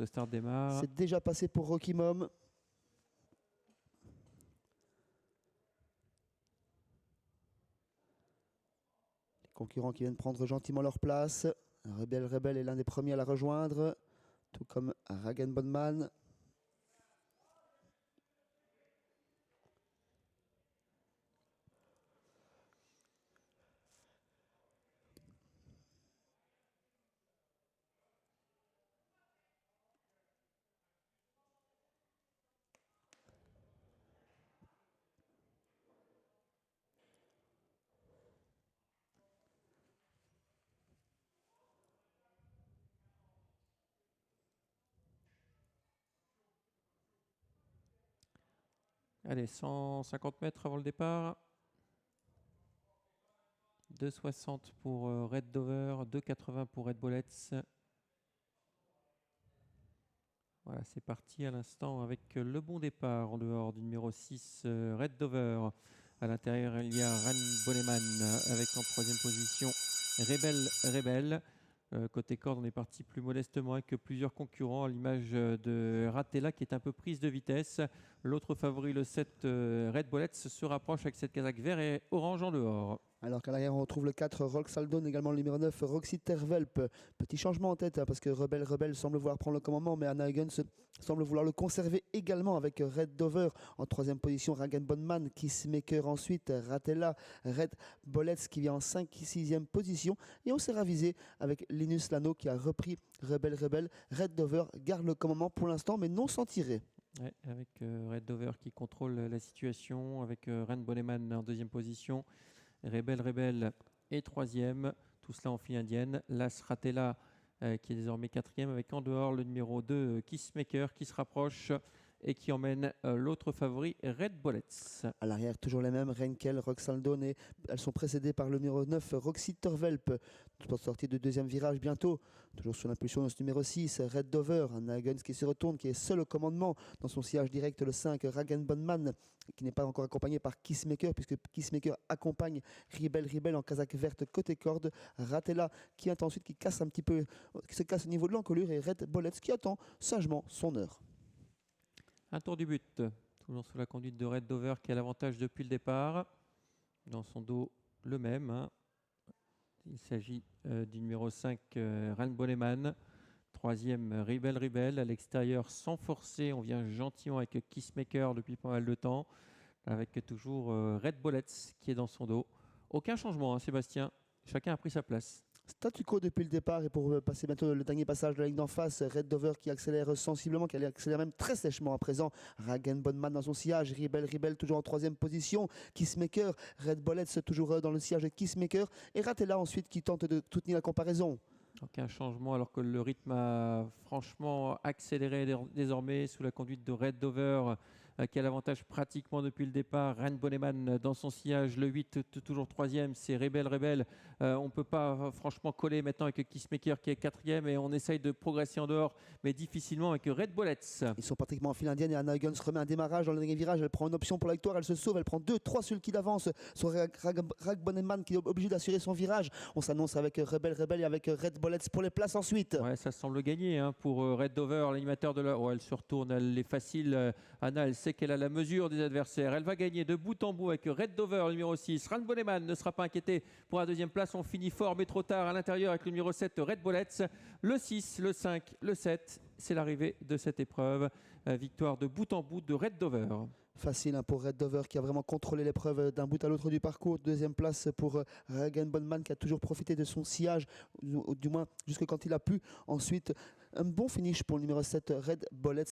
le start démarre. C'est déjà passé pour Rocky Mom. Les concurrents qui viennent prendre gentiment leur place. Rebelle est l'un des premiers à la rejoindre, tout comme Ragen Bonman. Allez, 150 mètres avant le départ. 2,60 pour Red Dover, 2,80 pour Red Bullets. Voilà, c'est parti à l'instant avec le bon départ en dehors du numéro 6, Red Dover. À l'intérieur, il y a Ran Bonneman avec en troisième position Rebelle. Côté corde, on est parti plus modestement avec plusieurs concurrents à l'image de Ratella qui est un peu prise de vitesse. L'autre favori, le 7, Red Bullets, se rapproche avec cette casaque vert et orange en dehors. Alors qu'à l'arrière, on retrouve le 4, Roxaldon, également le numéro 9, Roxy Tervelp. Petit changement en tête, parce que Rebelle semble vouloir prendre le commandement, mais Anna Huggins semble vouloir le conserver également avec Red Dover. En troisième position, Ragen Bonman, Kissmaker ensuite, Ratella, Red Bullets qui vient en 5 et 6e position. Et on s'est ravisé avec Linus Lano qui a repris Rebelle. Red Dover garde le commandement pour l'instant, mais non sans tirer. Ouais, avec Red Dover qui contrôle la situation, avec Ran Bonneman en deuxième position. Rebelle est troisième, tout cela en file indienne. Las Ratella qui est désormais quatrième, avec en dehors le numéro 2 Kissmaker qui se rapproche et qui emmène l'autre favori Red Bullets. À l'arrière, toujours les mêmes, Renkel, Roxaldon, et elles sont précédées par le numéro 9, Roxy Tervelp. Sortie de deuxième virage bientôt, toujours sous l'impulsion de ce numéro 6, Red Dover, Anna Huggins qui se retourne, qui est seul au commandement dans son sillage direct, le 5, Ragen Bonman, qui n'est pas encore accompagné par Kissmaker, puisque Kissmaker accompagne Rebelle en casaque verte côté corde. Ratella qui attend ensuite, qui casse un petit peu, qui se casse au niveau de l'encolure, et Red Bullets qui attend sagement son heure. Un tour du but, toujours sous la conduite de Red Dover qui a l'avantage depuis le départ. Dans son dos, le même. Hein. Il s'agit du numéro 5, Ran Bonneman. Troisième, Rebelle à l'extérieur sans forcer. On vient gentiment avec Kissmaker depuis pas mal de temps. Avec toujours Red Bullets qui est dans son dos. Aucun changement, hein, Sébastien. Chacun a pris sa place. Statu quo depuis le départ, et pour passer bientôt le dernier passage de la ligne d'en face, Red Dover qui accélère sensiblement, qui accélère même très sèchement à présent. Ragen Bonman dans son sillage, Rebelle toujours en troisième position, Kissmaker, Red Bullets toujours dans le sillage de Kissmaker, et Ratella ensuite qui tente de soutenir la comparaison. Aucun changement alors que le rythme a franchement accéléré désormais sous la conduite de Red Dover qui a l'avantage pratiquement depuis le départ. Ran Bonneman dans son sillage, le 8 toujours troisième, c'est Rebelle. On ne peut pas franchement coller maintenant avec Kissmaker qui est quatrième et on essaye de progresser en dehors mais difficilement avec Red Bullets. Ils sont pratiquement en file indienne et Anna Huggins remet un démarrage dans le dernier virage. Elle prend une option pour la victoire, elle se sauve, elle prend 2-3 sur le qui d'avance sur Ragen Bonneman qui est obligé d'assurer son virage. On s'annonce avec Rebelle et avec Red Bullets pour les places ensuite. Ouais, ça semble gagner hein, pour Red Dover, l'animateur de la... Oh, elle se retourne, elle est facile. Anna, elle sait qu'elle a la mesure des adversaires. Elle va gagner de bout en bout avec Red Dover, le numéro 6. Ran Bonneman ne sera pas inquiété pour la deuxième place. On finit fort mais trop tard à l'intérieur avec le numéro 7, Red Bullets. Le 6, le 5, le 7. C'est l'arrivée de cette épreuve. Victoire de bout en bout de Red Dover. Facile hein, pour Red Dover qui a vraiment contrôlé l'épreuve d'un bout à l'autre du parcours. Deuxième place pour Ragen Bonman qui a toujours profité de son sillage, du moins jusque quand il a pu. Ensuite, un bon finish pour le numéro 7, Red Bullets.